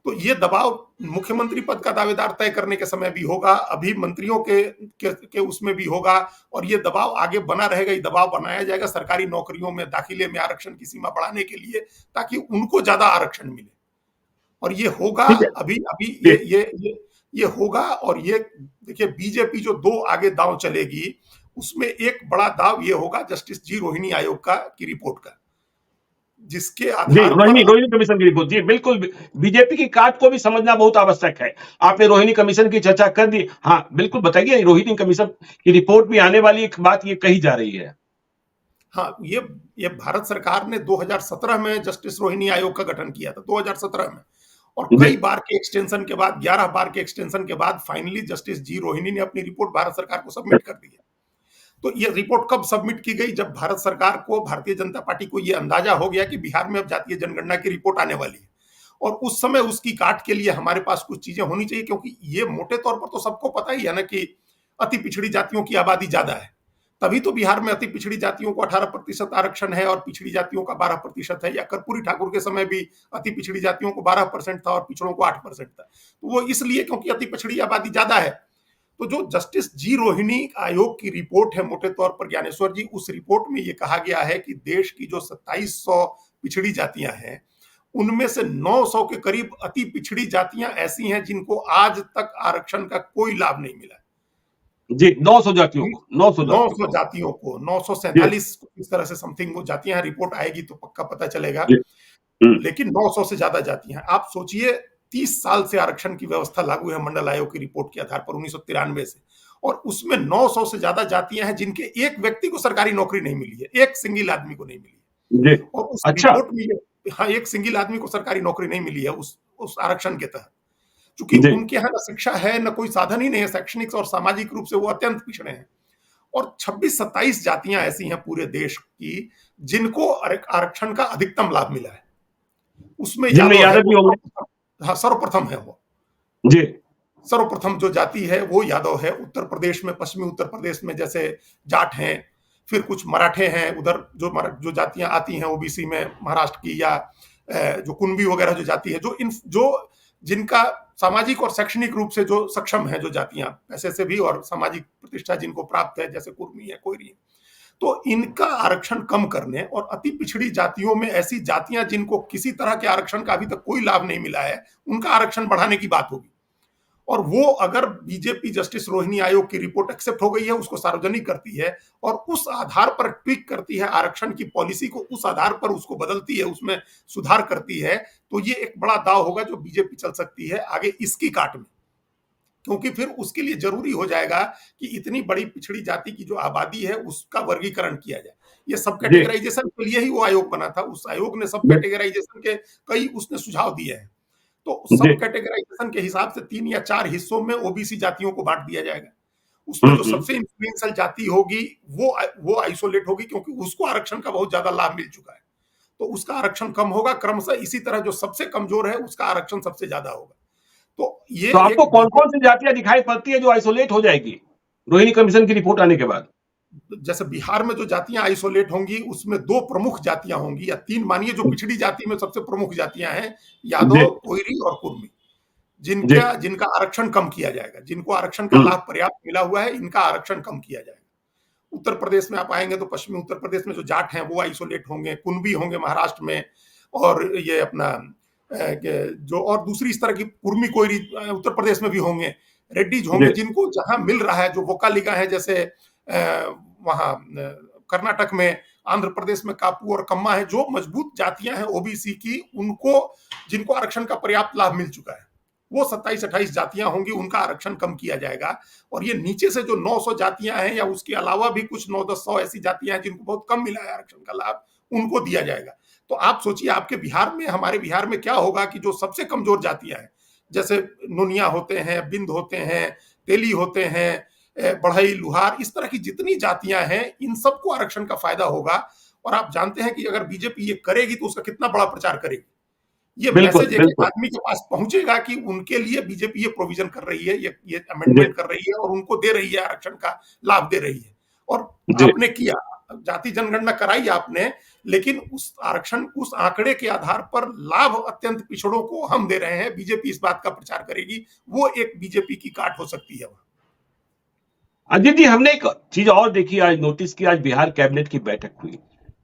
Speaker 2: तो ये दबाव मुख्यमंत्री पद का दावेदार तय करने के समय भी होगा, अभी मंत्रियों के उसमें भी होगा और ये दबाव आगे बना रहेगा। ये दबाव बनाया जाएगा सरकारी नौकरियों में दाखिले में आरक्षण की सीमा बढ़ाने के लिए ताकि उनको ज्यादा आरक्षण मिले और ये होगा।
Speaker 1: ठीक है।
Speaker 2: अभी अभी
Speaker 1: जी।
Speaker 2: ये होगा और ये देखिए बीजेपी जो दो आगे दांव चलेगी उसमें एक बड़ा दाव ये होगा जस्टिस जी रोहिणी आयोग का की रिपोर्ट का, जिसके
Speaker 1: जी,
Speaker 2: आधार पर
Speaker 1: रोहिणी रोहिणी कमीशन की रिपोर्ट। जी, बिल्कुल। बीजेपी की काट को भी समझना बहुत आवश्यक है। आपने रोहिणी कमीशन की चर्चा कर दी। हाँ, बिल्कुल बताइए, रोहिणी कमीशन की रिपोर्ट में आने वाली एक बात ये कही जा रही है।
Speaker 2: हाँ, ये भारत सरकार ने 2017 में जस्टिस रोहिणी आयोग का गठन किया था, 2017 में। और
Speaker 1: जी।
Speaker 2: कई बार के एक्सटेंशन के बाद 11 बार के एक्सटेंशन के बाद फाइनली जस्टिस जी रोहिणी ने अपनी रिपोर्ट भारत सरकार को सबमिट कर दी है। तो ये रिपोर्ट कब सबमिट की गई? जब भारत सरकार को, भारतीय जनता पार्टी को ये अंदाजा हो गया कि बिहार में अब जातीय जनगणना की रिपोर्ट आने वाली है और उस समय उसकी काट के लिए हमारे पास कुछ चीजें होनी चाहिए, क्योंकि ये मोटे तौर पर तो सबको पता ही है ना कि अति पिछड़ी जातियों की आबादी ज्यादा है। तभी तो बिहार में अति पिछड़ी जातियों को 18% आरक्षण है और पिछड़ी जातियों का 12% है, या कर्पूरी ठाकुर के समय भी अति पिछड़ी जातियों को 12% था और पिछड़ों को 8% था। तो वो इसलिए क्योंकि अति पिछड़ी आबादी ज्यादा है। तो जो जस्टिस जी रोहिणी आयोग की रिपोर्ट है मोटे तौर पर ज्ञानेश्वर जी, उस रिपोर्ट में ये कहा गया है कि देश की जो 2700 पिछड़ी जातियां हैं उनमें से 900 के करीब अति पिछड़ी जातियां ऐसी हैं जिनको आज तक आरक्षण का कोई लाभ नहीं मिला।
Speaker 1: जी, 900 जातियों को, 900 जातियों
Speaker 2: 900
Speaker 1: को।
Speaker 2: जातियों को,
Speaker 1: जी,
Speaker 2: 947 इस तरह से समथिंग वो जातियां हैं। रिपोर्ट आएगी तो पक्का पता चलेगा,
Speaker 1: जी। हुँ।
Speaker 2: लेकिन 900 से ज्यादा जातियां हैं। आप सोचिए 30 साल से आरक्षण की व्यवस्था लागू है मंडल आयोग की रिपोर्ट के आधार पर 1993 से, और उसमें 900 से ज्यादा जातियां हैं जिनके एक व्यक्ति को सरकारी नौकरी नहीं मिली है, एक सिंगल आदमी को नहीं मिली
Speaker 1: जी।
Speaker 2: है। और उस
Speaker 1: अच्छा।
Speaker 2: रिपोर्ट में हाँ, एक सिंगल आदमी को सरकारी नौकरी नहीं मिली है उस आरक्षण के तहत, क्योंकि
Speaker 1: जी।
Speaker 2: उनके यहाँ ना शिक्षा है ना कोई साधन ही नहीं है, शैक्षणिक और सामाजिक रूप से वो अत्यंत पिछड़े हैं। और 26-27 जातियां ऐसी हैं पूरे देश की जिनको आरक्षण का अधिकतम लाभ मिला है। उसमें
Speaker 1: जिनमें
Speaker 2: यादव है,
Speaker 1: यादव भी
Speaker 2: वो
Speaker 1: होंगे।
Speaker 2: हाँ, सर्वप्रथम है वो।
Speaker 1: जी।
Speaker 2: सर्वप्रथम जो जाति है वो यादव है। उत्तर प्रदेश में, पश्चिमी उत्तर प्रदेश में जैसे जाट हैं, फिर कुछ मराठे हैं, उधर जो जातियां आती हैं ओबीसी में महाराष्ट्र की, या जो कुणबी वगैरह जो जाति है, जो जिनका सामाजिक और शैक्षणिक रूप से जो सक्षम है, जो जातियां पैसे से भी और सामाजिक प्रतिष्ठा जिनको प्राप्त है, जैसे कुर्मी है, कोयरी है, तो इनका आरक्षण कम करने और अति पिछड़ी जातियों में ऐसी जातियां जिनको किसी तरह के आरक्षण का अभी तक कोई लाभ नहीं मिला है, उनका आरक्षण बढ़ाने की बात होगी। और वो अगर बीजेपी जस्टिस रोहिणी आयोग की रिपोर्ट एक्सेप्ट हो गई है, उसको सार्वजनिक करती है और उस आधार पर ट्विक करती है आरक्षण की पॉलिसी को, उस आधार पर उसको बदलती है, उसमें सुधार करती है, तो ये एक बड़ा दाव होगा जो बीजेपी चल सकती है आगे इसकी काट में। क्योंकि फिर उसके लिए जरूरी हो जाएगा कि इतनी बड़ी पिछड़ी जाति की जो आबादी है उसका वर्गीकरण किया जाए। ये सब
Speaker 1: जी।
Speaker 2: कैटेगराइजेशन के लिए ही वो आयोग बना था। उस आयोग ने सब
Speaker 1: जी।
Speaker 2: कैटेगराइजेशन के कई उसने सुझाव दिए हैं। तो
Speaker 1: जी।
Speaker 2: सब कैटेगराइजेशन के हिसाब से 3 या 4 हिस्सों में ओबीसी जातियों को बांट दिया जाएगा। उसमें
Speaker 1: हुँ,
Speaker 2: जो
Speaker 1: हुँ।
Speaker 2: सबसे इन्फ्लुएंशियल जाति होगी वो आइसोलेट होगी, क्योंकि उसको आरक्षण का बहुत ज्यादा लाभ मिल चुका है। तो उसका आरक्षण कम होगा क्रमशः। इसी तरह जो सबसे कमजोर है उसका आरक्षण सबसे ज्यादा होगा। तो ये
Speaker 1: तो आपको
Speaker 2: एक
Speaker 1: कौन-कौन सी जातियाँ दिखाई पड़ती है जो आइसोलेट हो जाएगी, रोहिणी कमीशन की रिपोर्ट आने के बाद?
Speaker 2: जैसे बिहार में जो जातियां आइसोलेट होंगी उसमें 2 प्रमुख जातियां होंगी, या 3 मानिए। जो पिछड़ी जाति में सबसे प्रमुख जातियां हैं
Speaker 1: जी।
Speaker 2: यादव, कोयरी और कुर्मी,
Speaker 1: जी।
Speaker 2: जिनका जिनका आरक्षण कम किया जाएगा, जिनको आरक्षण का
Speaker 1: हुँ।
Speaker 2: लाभ पर्याप्त मिला हुआ है, इनका आरक्षण कम किया जाएगा। उत्तर प्रदेश में आप आएंगे तो पश्चिमी उत्तर प्रदेश में जो जाट हैं वो आइसोलेट होंगे, कुणबी होंगे महाराष्ट्र में, और ये अपना जो और दूसरी इस तरह की कुर्मी कोयरी उत्तर प्रदेश में भी होंगे। रेड्डीज
Speaker 1: जी,
Speaker 2: होंगे जिनको जहां मिल रहा है, जो वोकालिगा है, जैसे वहां कर्नाटक में, आंध्र प्रदेश में कापू और कम्मा है, जो मजबूत जातियां हैं ओबीसी की, उनको जिनको आरक्षण का पर्याप्त लाभ मिल चुका है, वो 27-28 जातियां होंगी, उनका आरक्षण कम किया जाएगा। और ये नीचे से जो 900 जातियां हैं, या उसके अलावा भी कुछ 9-10-100 ऐसी जातियां हैं जिनको बहुत कम मिला है आरक्षण का लाभ, उनको दिया जाएगा। तो आप सोचिए आपके बिहार में, हमारे बिहार में क्या होगा कि जो सबसे कमजोर जातियां हैं, जैसे नोनिया होते हैं, बिंद होते हैं, तेली होते हैं, बढ़ई, लुहार, इस तरह की जितनी जातियां हैं, इन सबको आरक्षण का फायदा होगा। और आप जानते हैं कि अगर बीजेपी ये करेगी तो उसका कितना बड़ा प्रचार करेगी। ये
Speaker 1: बिल्कुल,
Speaker 2: मैसेज एक एक
Speaker 1: बिल्कुल।
Speaker 2: आदमी के पास पहुंचेगा कि उनके लिए बीजेपी ये प्रोविजन कर रही है, ये
Speaker 1: जी,
Speaker 2: अमेंडमेंट कर रही है और उनको दे रही है, आरक्षण का लाभ दे रही है। और
Speaker 1: जी।
Speaker 2: आपने किया, जाति जनगणना कराई आपने, लेकिन उस आरक्षण, उस आंकड़े के आधार पर लाभ अत्यंत पिछड़ों को हम दे रहे हैं। बीजेपी इस बात का प्रचार करेगी, वो एक बीजेपी की काट हो सकती है।
Speaker 1: अजीत जी, हमने एक चीज और देखी, आज नोटिस की, आज बिहार कैबिनेट की बैठक हुई।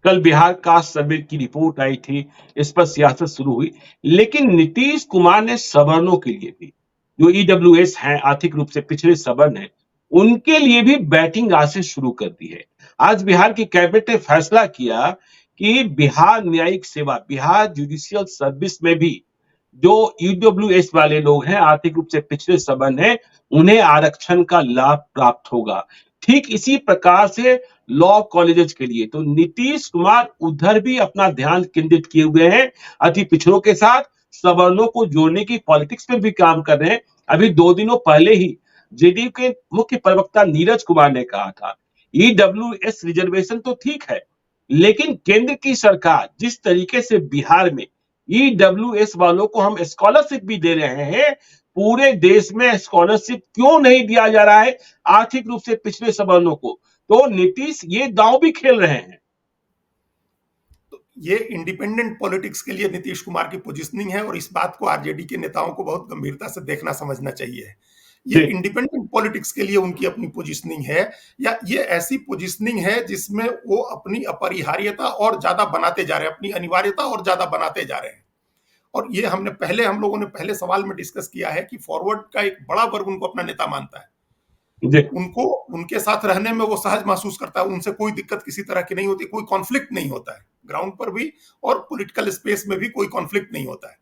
Speaker 1: कल बिहार कास्ट सर्वे की रिपोर्ट आई थी, इस पर सियासत शुरू हुई। लेकिन नीतीश कुमार ने सवर्णों के लिए भी, जो ईडब्ल्यूएस हैं, आर्थिक रूप से पिछड़े सवर्ण हैं, उनके लिए भी बैटिंग आज से शुरू कर दी है। आज बिहार की कैबिनेट ने फैसला किया कि बिहार न्यायिक सेवा, बिहार जुडिशियल सर्विस में भी जो ईडब्ल्यूएस वाले लोग हैं, आर्थिक रूप से पिछड़े सवर्ण हैं, उन्हें आरक्षण का लाभ प्राप्त होगा। ठीक इसी प्रकार से लॉ कॉलेजेस के लिए तो नीतीश कुमार उधर भी अपना ध्यान केंद्रित किए हुए हैं। अति पिछड़ों के साथ सवर्णों को जोड़ने की पॉलिटिक्स में भी काम कर रहे हैं। अभी 2 दिनों पहले ही जेडीयू के मुख्य प्रवक्ता नीरज कुमार ने कहा था, ईडब्ल्यूएस रिजर्वेशन तो ठीक है, लेकिन केंद्र की सरकार जिस तरीके से बिहार में ईडब्ल्यूएस वालों को हम स्कॉलरशिप भी दे रहे हैं, पूरे देश में स्कॉलरशिप क्यों नहीं दिया जा रहा है आर्थिक रूप से पिछड़े सवर्णों को? तो नीतीश ये दांव भी खेल रहे हैं।
Speaker 2: तो ये इंडिपेंडेंट पॉलिटिक्स के लिए नीतीश कुमार की पोजीशनिंग है, और इस बात को आरजेडी के नेताओं को बहुत गंभीरता से देखना समझना चाहिए। ये
Speaker 1: जी,
Speaker 2: इंडिपेंडेंट पॉलिटिक्स के लिए उनकी अपनी पोजीशनिंग है, या ये ऐसी पोजीशनिंग है जिसमें वो अपनी अपरिहार्यता और ज्यादा बनाते जा रहे हैं, अपनी अनिवार्यता और ज्यादा बनाते जा रहे हैं। और ये हम लोगों ने पहले सवाल में डिस्कस किया है कि फॉरवर्ड का एक बड़ा वर्ग उनको अपना नेता मानता है।
Speaker 1: जी,
Speaker 2: उनको, उनके साथ रहने में वो सहज महसूस करता है, उनसे कोई दिक्कत किसी तरह की नहीं होती, कोई कॉन्फ्लिक्ट नहीं होता है ग्राउंड पर भी, और पॉलिटिकल स्पेस में भी कोई कॉन्फ्लिक्ट नहीं होता है।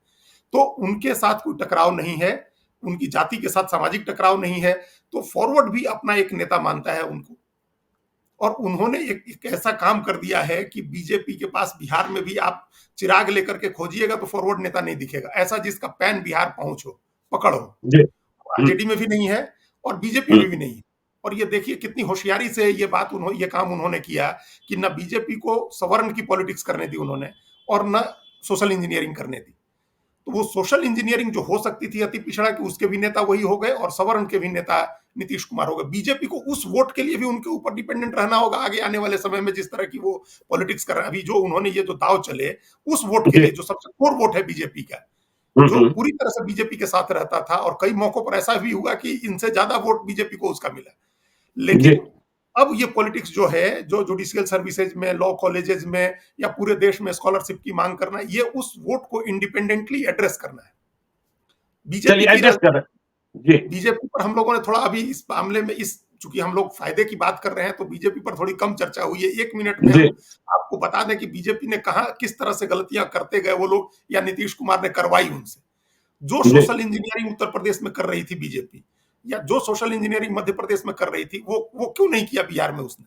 Speaker 2: तो उनके साथ कोई टकराव नहीं है, उनकी जाति के साथ सामाजिक टकराव नहीं है। तो फॉरवर्ड भी अपना एक नेता मानता है उनको। और उन्होंने एक ऐसा काम कर दिया है कि बीजेपी के पास बिहार में भी आप चिराग लेकर के खोजिएगा तो फॉरवर्ड नेता नहीं दिखेगा, ऐसा जिसका पैन बिहार पहुंच हो, पकड़ हो।
Speaker 1: जी। हुँ,
Speaker 2: आरजेडी में भी नहीं है और बीजेपी
Speaker 1: हुँ,
Speaker 2: में भी नहीं है। और ये देखिए कितनी होशियारी से ये काम उन्होंने किया कि न बीजेपी को सवर्ण की पॉलिटिक्स करने दी उन्होंने, और न सोशल इंजीनियरिंग करने दी। तो वो सोशल इंजीनियरिंग जो हो सकती थी अति पिछड़ा की, उसके भी नेता वही हो गए, और सवर्ण के भी नेता नीतीश कुमार हो गए। बीजेपी को उस वोट के लिए भी उनके ऊपर डिपेंडेंट रहना होगा आगे आने वाले समय में, जिस तरह की वो पॉलिटिक्स कर रहे हैं। अभी जो उन्होंने ये जो दाव चले, उस वोट के
Speaker 1: जी।
Speaker 2: लिए जो सबसे कोर वोट है बीजेपी का,
Speaker 1: हुँ,
Speaker 2: जो
Speaker 1: हुँ।
Speaker 2: पूरी तरह से बीजेपी के साथ रहता था, और कई मौकों पर ऐसा भी हुआ कि इनसे ज्यादा वोट बीजेपी को उसका मिला।
Speaker 1: जी,
Speaker 2: लेकिन अब ये पॉलिटिक्स जो है, जो जुडिशियल सर्विसेज में, लॉ कॉलेजेस में, या पूरे देश में स्कॉलरशिप की मांग करना, ये उस वोट को इंडिपेंडेंटली एड्रेस करना है। बीजेपी
Speaker 1: चलिए
Speaker 2: की
Speaker 1: एडजस्ट कर रहे हैं। जी,
Speaker 2: बीजेपी पर हम लोगों ने थोड़ा अभी इस मामले में, इस चूंकि हम लोग फायदे की बात कर रहे हैं, तो बीजेपी पर थोड़ी कम चर्चा हुई है। 1 मिनट में
Speaker 1: जी,
Speaker 2: हम आपको बता दें कि बीजेपी ने कहा किस तरह से गलतियां करते गए वो लोग, या नीतीश कुमार ने करवाई उनसे। जो
Speaker 1: जी,
Speaker 2: सोशल इंजीनियरिंग उत्तर प्रदेश में कर रही थी बीजेपी, या जो सोशल इंजीनियरिंग मध्य प्रदेश में कर रही थी, वो क्यों नहीं किया बिहार में उसने।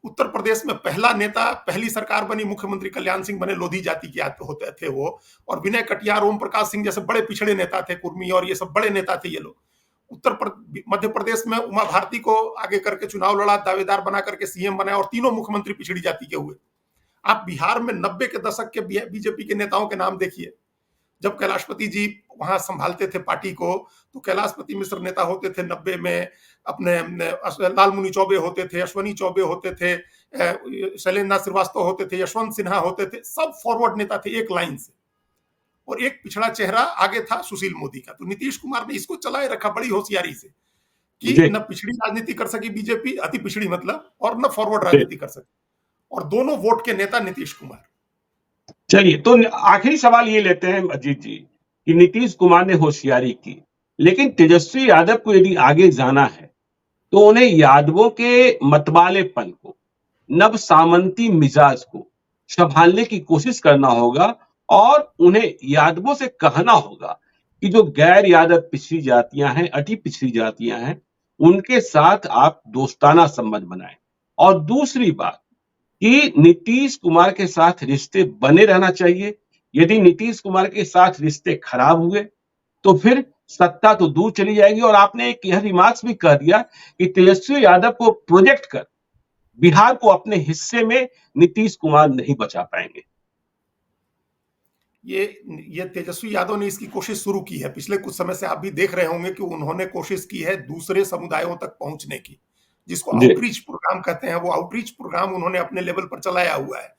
Speaker 2: उत्तर प्रदेश में पहला नेता, पहली सरकार बनी, मुख्यमंत्री कल्याण सिंह बने, लोधी जाति के होते थे वो, और विनय कटियार, ओम प्रकाश सिंह जैसे बड़े पिछड़े नेता थे, कुर्मी और ये सब बड़े नेता थे ये लोग। मध्य प्रदेश में उमा भारती को आगे करके चुनाव लड़ा, दावेदार बना करके सीएम बनाया, और तीनों मुख्यमंत्री पिछड़ी जाति के हुए। आप बिहार में 90 के दशक के बीजेपी के नेताओं के नाम देखिए। जब कैलाशपति जी वहां संभालते थे पार्टी को, तो कैलाशपति मिश्र नेता होते थे 90 में, अपने लालमुनि चौबे होते थे, अश्वनी चौबे होते थे, शैलेंद्र नाथ श्रीवास्तव होते थे, यशवंत सिन्हा होते थे, सब फॉरवर्ड नेता थे एक लाइन से। और एक पिछड़ा चेहरा आगे था सुशील मोदी का। तो नीतीश कुमार ने इसको चलाए रखा बड़ी होशियारी से, कि
Speaker 1: जी,
Speaker 2: न पिछड़ी राजनीति कर सकी बीजेपी, अति पिछड़ी मतलब, और न फॉरवर्ड
Speaker 1: जी।
Speaker 2: राजनीति कर सकी। और दोनों वोट के नेता नीतीश कुमार।
Speaker 1: चलिए, तो आखिरी सवाल ये लेते हैं अजीत जी, कि नीतीश कुमार ने होशियारी की। लेकिन तेजस्वी यादव को यदि आगे जाना है तो उन्हें यादवों के मतवालेपन को, नव सामंती मिजाज को संभालने की कोशिश करना होगा और उन्हें यादवों से कहना होगा कि जो गैर यादव पिछड़ी जातियां हैं, अति पिछड़ी जातियां हैं, उनके साथ आप दोस्ताना संबंध बनाएं। और दूसरी बात कि नीतीश कुमार के साथ रिश्ते बने रहना चाहिए। यदि नीतीश कुमार के साथ रिश्ते खराब हुए तो फिर सत्ता तो दूर चली जाएगी। और आपने एक यह रिमार्क्स भी कह दिया कि तेजस्वी यादव को प्रोजेक्ट कर बिहार को अपने हिस्से में नीतीश कुमार नहीं बचा पाएंगे।
Speaker 2: ये तेजस्वी यादव ने इसकी कोशिश शुरू की है। पिछले कुछ समय से आप भी देख रहे होंगे कि उन्होंने कोशिश की है दूसरे समुदायों तक पहुंचने की, जिसको
Speaker 1: जी
Speaker 2: आउटरीच प्रोग्राम कहते हैं। वो आउटरीच प्रोग्राम उन्होंने अपने लेवल पर चलाया हुआ है।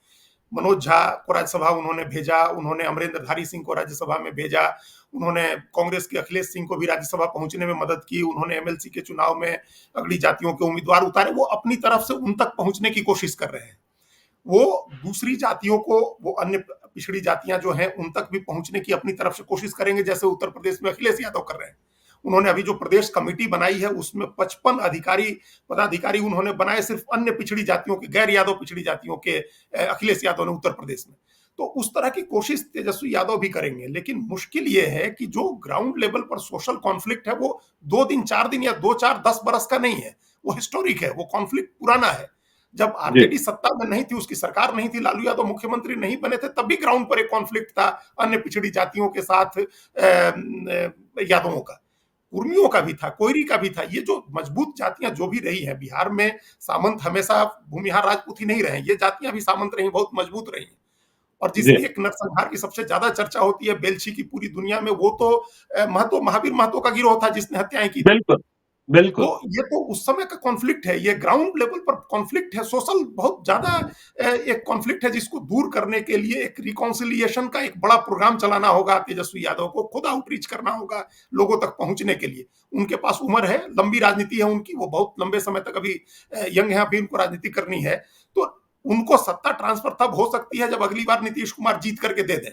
Speaker 2: मनोज झा को राज्यसभा उन्होंने भेजा, उन्होंने अमरेंद्र सिंह को राज्यसभा में भेजा, उन्होंने कांग्रेस के अखिलेश सिंह को भी राज्यसभा पहुंचने में मदद की, उन्होंने एमएलसी के चुनाव में अगली जातियों के उम्मीदवार उतारे। वो अपनी तरफ से उन तक पहुंचने की कोशिश कर रहे हैं। वो दूसरी जातियों को, वो अन्य पिछड़ी जातियां जो हैं उन तक भी पहुंचने की अपनी तरफ से कोशिश करेंगे, जैसे उत्तर प्रदेश में अखिलेश यादव कर रहे हैं। उन्होंने अभी जो प्रदेश कमेटी बनाई है उसमें 55 पदाधिकारी उन्होंने बनाए सिर्फ अन्य पिछड़ी जातियों के, गैर यादव पिछड़ी जातियों के। अखिलेश यादव ने उत्तर प्रदेश में। तो उस तरह की कोशिश तेजस्वी यादव भी करेंगे। लेकिन मुश्किल ये है कि जो ग्राउंड लेवल पर सोशल कॉन्फ्लिक्ट है वो 2 दिन 4 दिन या 2 4 10 बरस का नहीं है। वो हिस्टोरिक है, वो कॉन्फ्लिक्ट पुराना है। जब
Speaker 1: जी
Speaker 2: आरजेडी सत्ता में नहीं थी, उसकी सरकार नहीं थी, लालू यादव मुख्यमंत्री नहीं बने थे, तब भी ग्राउंड पर एक कॉन्फ्लिक्ट था अन्य पिछड़ी जातियों के साथ, यादवों का, उर्मियों का भी था, कोयरी का भी था। ये जो मजबूत जातियां जो भी रही हैं बिहार में, सामंत हमेशा भूमिहार राजपूत ही नहीं रहे, ये जातियां भी सामंत रही, बहुत मजबूत रही। और जिस
Speaker 1: जी
Speaker 2: एक नरसंहार की सबसे ज्यादा चर्चा होती है बेलछी की पूरी दुनिया में, वो तो महतो, महावीर महतो का गिरोह था जिसने हत्याएं की थी।
Speaker 1: बिल्कुल
Speaker 2: तो
Speaker 1: बिल्कुल।
Speaker 2: ये तो उस समय का कॉन्फ्लिक्ट है, ये ग्राउंड लेवल पर कॉन्फ्लिक्ट है, सोशल बहुत ज्यादा एक कॉन्फ्लिक्ट है, जिसको दूर करने के लिए एक रिकॉन्सिलिएशन का एक बड़ा प्रोग्राम चलाना होगा। तेजस्वी यादव को खुद आउटरीच करना होगा लोगों तक पहुंचने के लिए। उनके पास उम्र है, लंबी राजनीति है उनकी, वो बहुत लंबे समय तक अभी यंग है, अभी उनको राजनीति करनी है। तो उनको सत्ता ट्रांसफर तब हो सकती है जब अगली बार नीतीश कुमार जीत करके दे दें,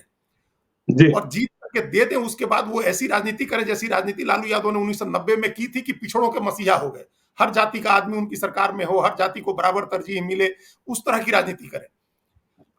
Speaker 1: जी
Speaker 2: और जीत करके दे दें। उसके बाद वो ऐसी राजनीति करें जैसी राजनीति लालू यादव ने 1990 में की थी, कि पिछड़ों के मसीहा हो गए, हर जाति का आदमी उनकी सरकार में हो, हर जाति को बराबर तरजीह मिले, उस तरह की राजनीति करें।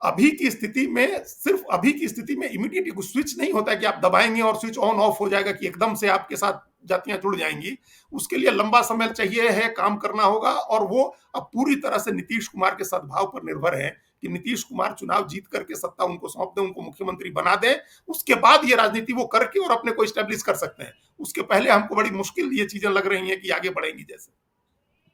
Speaker 2: अभी की स्थिति में, सिर्फ अभी की स्थिति में इमीडिएट स्विच नहीं होता है कि आप दबाएंगे और स्विच ऑन ऑफ हो जाएगा, कि एकदम से आपके साथ जातियां जुड़ जाएंगी। उसके लिए लंबा समय चाहिए है, काम करना होगा। और वो अब पूरी तरह से नीतीश कुमार के सद्भाव पर निर्भर है कि नीतीश कुमार चुनाव जीत करके सत्ता उनको सौंप दें, उनको मुख्यमंत्री बना दें। उसके बाद ये राजनीति वो करके और अपने को स्टैब्लिश कर सकते हैं। उसके पहले हमको बड़ी मुश्किल ये चीजें लग रही हैं कि आगे बढ़ेंगी जैसे।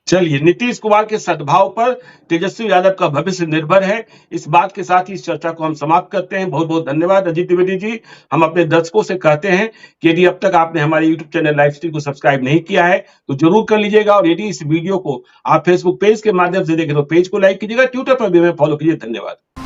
Speaker 1: चलिए, नीतीश कुमार के सद्भाव पर तेजस्वी यादव का भविष्य निर्भर है। इस बात के साथ ही इस चर्चा को हम समाप्त करते हैं। बहुत बहुत धन्यवाद अजीत द्विवेदी जी। हम अपने दर्शकों से कहते हैं कि यदि अब तक आपने हमारे यूट्यूब चैनल लाइव स्ट्रीम को सब्सक्राइब नहीं किया है तो जरूर कर लीजिएगा। और यदि इस वीडियो को आप फेसबुक पेज के माध्यम से देखें तो पेज को लाइक कीजिएगा, ट्विटर पर भी हमें फॉलो कीजिए। धन्यवाद।